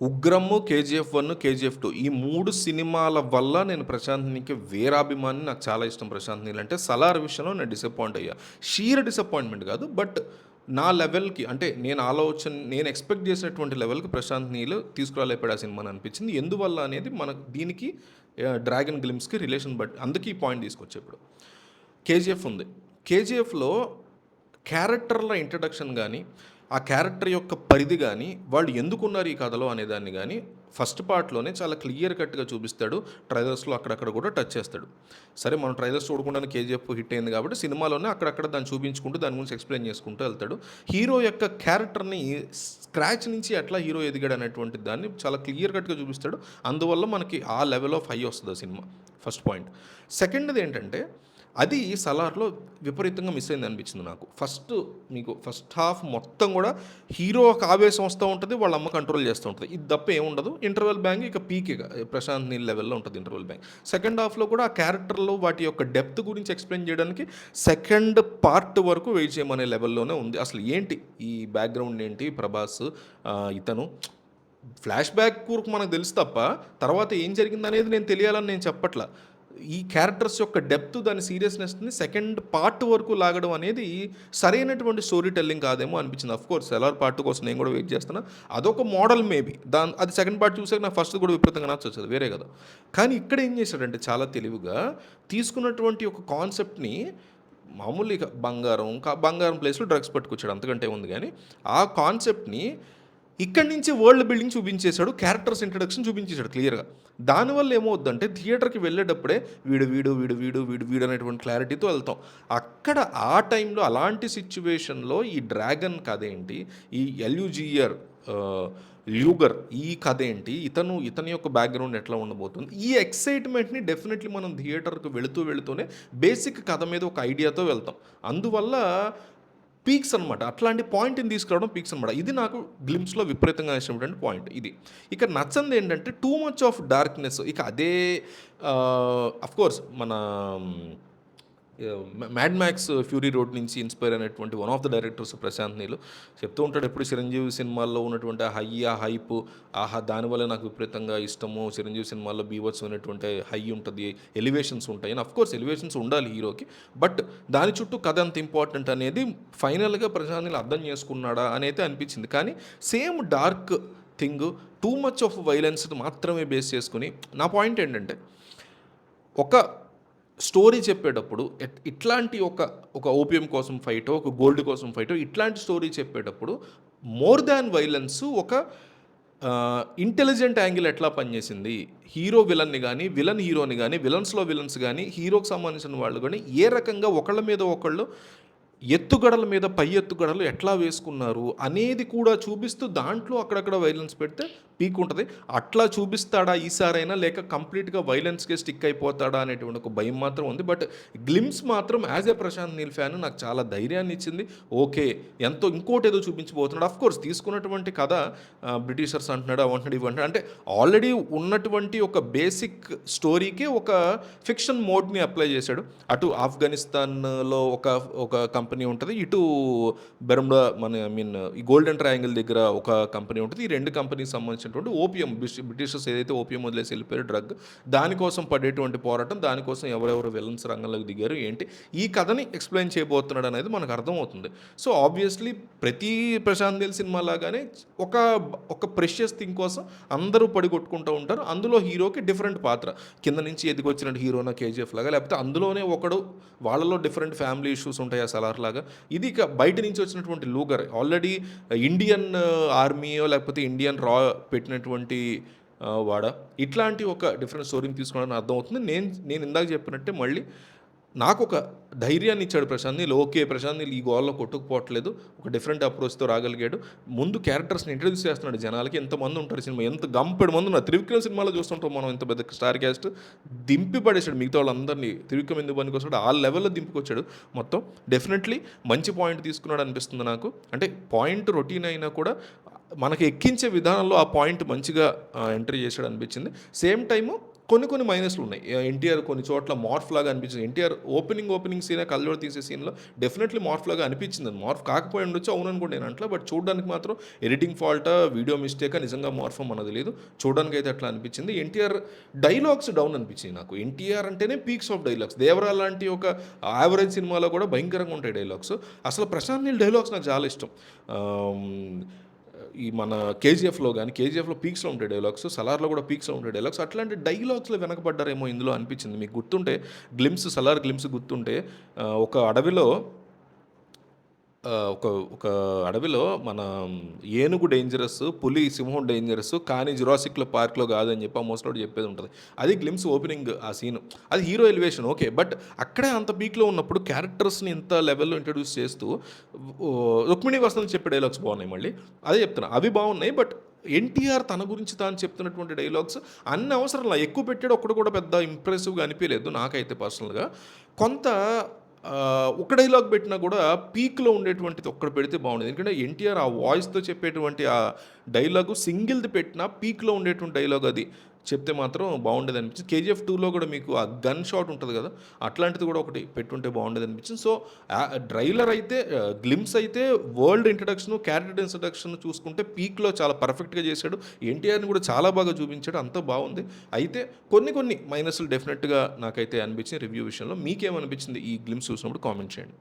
'ఉగ్రము', 'KGF 1', 'KGF 2' ఈ 3 సినిమాల వల్ల నేను 'ప్రశాంత్ నీల్‌కి' వీరాభిమాని. నాకు చాలా ఇష్టం 'ప్రశాంత్ నీల్' అంటే. 'సలార్' విషయంలో నేను డిసప్పాయింట్ అయ్యా. షీర్ డిసప్పాయింట్‌మెంట్ కాదు. బట్ నా లెవెల్‌కి అంటే నేను ఎక్స్‌పెక్ట్ చేసినటువంటి లెవెల్‌కి 'ప్రశాంత్ నీల్' తీసుకురాలేకపోయాడు ఆ సినిమాని అనిపించింది. ఎందువల్ల అనేది మనకు దీనికి 'డ్రాగన్ గ్లిమ్స్‌కి' రిలేషన్ బట్టి అందుకే ఈ పాయింట్ తీసుకొచ్చా ఇప్పుడు. 'కేజీఎఫ్' ఉంది. 'కేజీఎఫ్‌లో' క్యారెక్టర్ల ఇంట్రడక్షన్ కానీ, ఆ క్యారెక్టర్ యొక్క పరిధి కానీ, వాళ్ళు ఎందుకున్నారు ఈ కథలో అనేదాన్ని కానీ ఫస్ట్ పార్ట్లోనే చాలా క్లియర్ కట్గా చూపిస్తాడు. ట్రైలర్స్లో అక్కడక్కడ కూడా టచ్ చేస్తాడు. సరే, మనం ట్రైలర్స్ చూడకుండానే 'కేజీఎఫ్' హిట్ అయింది కాబట్టి సినిమాలోనే అక్కడక్కడ దాన్ని చూపించుకుంటూ దాని గురించి ఎక్స్ప్లెయిన్ చేసుకుంటూ వెళ్తాడు. హీరో యొక్క క్యారెక్టర్ని స్క్రాచ్ నుంచి ఎట్లా హీరో ఎదిగాడు అనేటువంటి దాన్ని చాలా క్లియర్ కట్గా చూపిస్తాడు. అందువల్ల మనకి ఆ లెవెల్ ఆఫ్ హై వస్తుంది ఆ సినిమా. First point. సెకండ్ది ఏంటంటే, అది 'సలార్‌లో' విపరీతంగా మిస్ అయింది అనిపించింది నాకు. ఫస్ట్ హాఫ్ మొత్తం కూడా హీరో ఒక ఆవేశం వస్తూ ఉంటుంది, వాళ్ళ అమ్మ కంట్రోల్ చేస్తూ ఉంటుంది. ఇది తప్ప ఏముండదు. ఇంటర్వెల్ బ్యాంగ్ ఇక పీక్, ఇక 'ప్రశాంత్ నీల్' లెవెల్లో ఉంటుంది ఇంటర్వెల్ బ్యాంగ్. సెకండ్ హాఫ్లో కూడా ఆ క్యారెక్టర్లు వాటి యొక్క డెప్త్ గురించి ఎక్స్ప్లెయిన్ చేయడానికి సెకండ్ పార్ట్ వరకు వెయిట్ చేయమనే లెవెల్లోనే ఉంది. అసలు ఏంటి ఈ బ్యాక్గ్రౌండ్ ఏంటి, ప్రభాస్ ఇతను ఫ్లాష్ బ్యాక్ వరకు మనకు తెలుసు తప్ప తర్వాత ఏం జరిగిందనేది నేను తెలియాలని నేను చెప్పట్లా. ఈ క్యారెక్టర్స్ యొక్క డెప్త్, దాని సీరియస్నెస్ని సెకండ్ పార్ట్ వరకు లాగడం అనేది సరైనటువంటి స్టోరీ టెల్లింగ్ కాదేమో అనిపించింది. కోర్స్ 'సలార్' పార్ట్ కోసం నేను కూడా వెయిట్ చేస్తున్నా. అదొక మోడల్ మేబీ. అది సెకండ్ పార్ట్ చూసాక నాకు ఫస్ట్ కూడా విపరీతంగా నచ్చొచ్చు, అది వేరే కదా. కానీ ఇక్కడ ఏం చేశాడంటే చాలా తెలివిగా తీసుకున్నటువంటి ఒక కాన్సెప్ట్ని మామూలుగా బంగారం ప్లేస్లో డ్రగ్స్ పట్టుకొచ్చాడు, అంతకంటే ఉంది. కానీ ఆ కాన్సెప్ట్ని ఇక్కడి నుంచి వరల్డ్ బిల్డింగ్ చూపించేశాడు, క్యారెక్టర్స్ ఇంట్రడక్షన్ చూపించేశాడు క్లియర్గా. దానివల్ల ఏమవుద్దంటే థియేటర్కి వెళ్ళేటప్పుడే వీడు వీడు వీడు వీడు వీడు వీడు అనేటువంటి క్లారిటీతో వెళ్తాం. అక్కడ ఆ టైంలో అలాంటి సిచ్యువేషన్లో ఈ డ్రాగన్ కథ ఏంటి, ఈ ఎల్యూజియర్ ల్యూగర్ ఈ కథ ఏంటి, ఇతని యొక్క బ్యాక్గ్రౌండ్ ఎట్లా ఉండబోతుంది, ఈ ఎక్సైట్మెంట్ని డెఫినెట్లీ మనం థియేటర్కి వెళుతూనే బేసిక్ కథ మీద ఒక ఐడియాతో వెళ్తాం. అందువల్ల పీక్స్ అనమాట. అట్లాంటి పాయింట్ని తీసుకురావడం పీక్స్ అనమాట. ఇది నాకు గ్లిమ్స్లో విపరీతంగా ఇష్టమైనటువంటి పాయింట్ ఇది. ఇక నచ్చంది ఏంటంటే టూ మచ్ ఆఫ్ డార్క్నెస్. ఇక అదే అఫ్కోర్స్ మన మ్యాడ్ మ్యాక్స్ ఫ్యూరీ రోడ్ నుంచి ఇన్స్పైర్ అయినటువంటి one of the directors 'Prashanth Neel' చెప్తూ ఉంటాడు ఎప్పుడు చిరంజీవి సినిమాల్లో ఉన్నటువంటి ఆ హైప్, దానివల్ల నాకు విపరీతంగా ఇష్టము. చిరంజీవి సినిమాల్లో బీభత్సమైనటువంటి హై ఉంటుంది, ఎలివేషన్స్ ఉంటాయి. అఫ్కోర్స్ ఎలివేషన్స్ ఉండాలి హీరోకి, బట్ దాని చుట్టూ కథ అంత ఇంపార్టెంట్ అనేది ఫైనల్గా 'ప్రశాంత్ నీల్' అర్థం చేసుకున్నాడా అని అయితే అనిపించింది. కానీ same dark thing, too much of violence మాత్రమే బేస్ చేసుకుని, నా పాయింట్ ఏంటంటే ఒక స్టోరీ చెప్పేటప్పుడు ఇట్లాంటి ఒక ఓపియం కోసం ఫైటో, ఒక గోల్డ్ కోసం ఫైటో, ఇట్లాంటి స్టోరీ చెప్పేటప్పుడు మోర్ దాన్ వైలెన్స్ ఒక ఇంటెలిజెంట్ యాంగిల్ ఎట్లా పనిచేసింది, హీరో విలన్ని కానీ, విలన్ హీరోని కానీ, విలన్స్లో విలన్స్ కానీ, హీరోకి సంబంధించిన వాళ్ళు కానీ ఏ రకంగా ఒకళ్ళ మీద ఒకళ్ళు ఎత్తుగడల మీద పై ఎత్తుగడలు ఎట్లా వేసుకున్నారు అనేది కూడా చూపిస్తూ దాంట్లో అక్కడక్కడ వైలెన్స్ పెడితే పీక్ ఉంటుంది. అట్లా చూపిస్తాడా ఈసారైనా, లేక కంప్లీట్గా వైలెన్స్కే స్టిక్ అయిపోతాడా అనేటువంటి ఒక భయం మాత్రం ఉంది. బట్ గ్లిమ్స్ మాత్రం as a 'Prashanth Neel' fan నాకు చాలా ధైర్యాన్ని ఇచ్చింది. ఓకే, ఇంకోటి ఏదో చూపించబోతున్నాడు. అఫ్కోర్స్ తీసుకున్నటువంటి కథ బ్రిటిషర్స్ అంటున్నాడు, అవంటున్నాడు, ఇవంటున్నాడు, అంటే ఆల్రెడీ ఉన్నటువంటి ఒక బేసిక్ స్టోరీకే ఒక ఫిక్షన్ మోడ్ని అప్లై చేశాడు. అటు ఆఫ్ఘనిస్తాన్లో ఒక కంపెనీ ఉంటుంది, ఇటు బెర్ముడా ఈ గోల్డెన్ ట్రయాంగిల్ దగ్గర ఒక కంపెనీ ఉంటుంది. ఈ రెండు కంపెనీకి సంబంధించినటువంటి ఓపియం, బ్రిటిషర్స్ ఏదైతే ఓపియం వదిలేసి వెళ్ళిపోయారు డ్రగ్, దానికోసం పడేటువంటి పోరాటం, దానికోసం ఎవరెవరు విలన్స్ రంగంలోకి దిగారు ఏంటి, ఈ కథని ఎక్స్ప్లెయిన్ చేయబోతున్నాడు అనేది మనకు అర్థమవుతుంది. సో ఆబ్వియస్లీ ప్రతి 'ప్రశాంత్ నీల్' సినిమా లాగానే ఒక ప్రెషియస్ థింగ్ కోసం అందరూ పడి కొట్టుకుంటూ ఉంటారు. అందులో హీరోకి డిఫరెంట్ పాత్ర, కింద నుంచి ఎదిగొచ్చినట్టు హీరోనా 'కేజీఎఫ్' లాగా, లేకపోతే అందులోనే ఒకడు వాళ్ళలో డిఫరెంట్ ఫ్యామిలీ ఇష్యూస్ ఉంటాయి ఆ 'సలార్' లాగా. ఇది ఇక బయట నుంచి వచ్చినటువంటి లూగర్, ఆల్రెడీ ఇండియన్ ఆర్మీయో లేకపోతే ఇండియన్ రా పెట్టినటువంటి వాడ, ఇట్లాంటి ఒక డిఫరెంట్ స్టోరీని తీసుకోవడానికి అర్థమవుతుంది. నేను ఇందాక చెప్పినట్టే మళ్ళీ నాకు ఒక ధైర్యాన్ని ఇచ్చాడు 'ప్రశాంత్ నీల్'. ఓకే, 'ప్రశాంత్ నీల్' ఈ గోల్లో కొట్టుకుపోవట్లేదు, ఒక డిఫరెంట్ అప్రోచ్తో రాగలిగాడు. ముందు క్యారెక్టర్స్ని ఇంట్రడ్యూస్ చేస్తున్నాడు జనాలకి. ఎంతమంది ఉంటారు సినిమా, ఎంత గంపెడు మంది ఉన్నారు. 'త్రివిక్రమ్' సినిమాలో చూస్తుంటాం మనం, ఇంత పెద్ద స్టార్ క్యాస్ట్ దింపి పడేశాడు మిగతా వాళ్ళందరినీ. 'త్రివిక్రమ్' ఎందుకు పనికొస్తాడు, ఆ లెవెల్లో దింపుకొచ్చాడు మొత్తం. డెఫినెట్లీ మంచి పాయింట్ తీసుకున్నాడు అనిపిస్తుంది నాకు. అంటే పాయింట్ రొటీన్ అయినా కూడా మనకి ఎక్కించే విధానంలో ఆ పాయింట్ మంచిగా ఎంట్రీ చేశాడు అనిపించింది. సేమ్ టైము కొన్ని మైనస్లు ఉన్నాయి. ఎన్టీఆర్ కొన్ని చోట్ల మార్ఫ్ లాగా అనిపించింది. ఎన్టీఆర్ ఓపెనింగ్ సీనే కళ్ళజోడు తీసే సీన్‌లో డెఫినెట్లీ మార్ఫ్ లాగా అనిపించింది. మార్ఫ్ కాకపోయి ఉండొచ్చు, అవునని కూడా నేను అంటలే. బట్ చూడడానికి మాత్రం ఎడిటింగ్ ఫాల్టా, వీడియో మిస్టేకా, నిజంగా మార్ఫో మనకు తెలీదు. చూడడానికి అయితే అట్లా అనిపించింది. ఎన్టీఆర్ డైలాగ్స్ డౌన్ అనిపించింది నాకు. ఎన్టీఆర్ అంటేనే పీక్స్ ఆఫ్ డైలాగ్స్. 'దేవరా' లాంటి ఒక యావరేజ్ సినిమాలో కూడా భయంకరంగా ఉంటాయి డైలాగ్స్. అసలు ప్రశాంత్ నీల్ డైలాగ్స్ నాకు చాలా ఇష్టం. ఆహ్, ఈ మన 'కేజీఎఫ్‌లో' గాని, 'కేజీఎఫ్‌లో' పీక్స్‌లో ఉంటాయి డైలాగ్స్. 'సలార్‌లో' కూడా పీక్స్‌లో ఉంటాయి డైలాగ్స్. అట్లాంటి డైలాగ్స్‌లో వెనకబడ్డారేమో ఇందులో అనిపించింది. మీకు గుర్తుంటే 'సలార్' గ్లిమ్స్ గుర్తుంటే ఒక అడవిలో ఒక ఒక అడవిలో మన ఏనుగు డేంజరస్, పులి, సింహం డేంజరస్, కానీ జురాసిక్‌లో పార్క్‌లో కాదని చెప్పి ఆ ముసలోడు చెప్పేది ఉంటది. అది గ్లిమ్స్ ఓపెనింగ్ ఆ సీను. అది హీరో ఎలివేషన్ ఓకే. బట్ అక్కడే అంత పీక్‌లో ఉన్నప్పుడు క్యారెక్టర్స్‌ని ఇంత లెవెల్‌లో ఇంట్రొడ్యూస్ చేస్తూ 'రుక్మిణి వసంత్' చెప్పే డైలాగ్స్ బాగున్నాయి మళ్ళీ. అదే చెప్తున్నా. అవి బాగున్నాయి. బట్ ఎన్టీఆర్ తన గురించి తాను చెప్తున్నటువంటి డైలాగ్స్ అన్ని అవసరంలా ఎక్కువ పెట్టాడు. ఒక్కడు కూడా పెద్ద ఇంప్రెసివ్‌గా అనిపియలేదు నాకైతే పర్సనల్‌గా. కొంత ఒక డైలాగ్ పెట్టినా కూడా పీక్‌లో ఉండేటువంటిది ఒక్కటి పెడితే బాగుండేది. ఎందుకంటే ఎన్టీఆర్ ఆ వాయిస్‌తో చెప్పేటువంటి ఆ డైలాగు సింగిల్‌ది పెట్టినా పీక్‌లో ఉండేటువంటి డైలాగ్ అది. చెప్తే మాత్రం బాగుండేదనిపించింది. 'కేజీఎఫ్ 2'లో కూడా మీకు ఆ గన్ షాట్ ఉంటది కదా! అట్లాంటిది కూడా ఒకటి పెట్టుంటే బాగుండేదనిపించింది. సో, ట్రైలర్ అయితే గ్లిమ్స్ అయితే వరల్డ్ ఇంట్రడక్షను, క్యారెక్టర్ ఇంట్రడక్షన్ చూసుకుంటే పీక్‌లో చాలా పర్ఫెక్ట్‌గా చేశాడు. ఎన్టీఆర్‌ని కూడా చాలా బాగా చూపించాడు. అంతా బాగుంది. అయితే కొన్ని మైనస్‌లు డెఫినెట్‌గా నాకైతే అనిపించింది రివ్యూ విషయంలో. మీకేమనిపించింది ఈ గ్లిమ్స్ చూసినప్పుడు కామెంట్ చేయండి.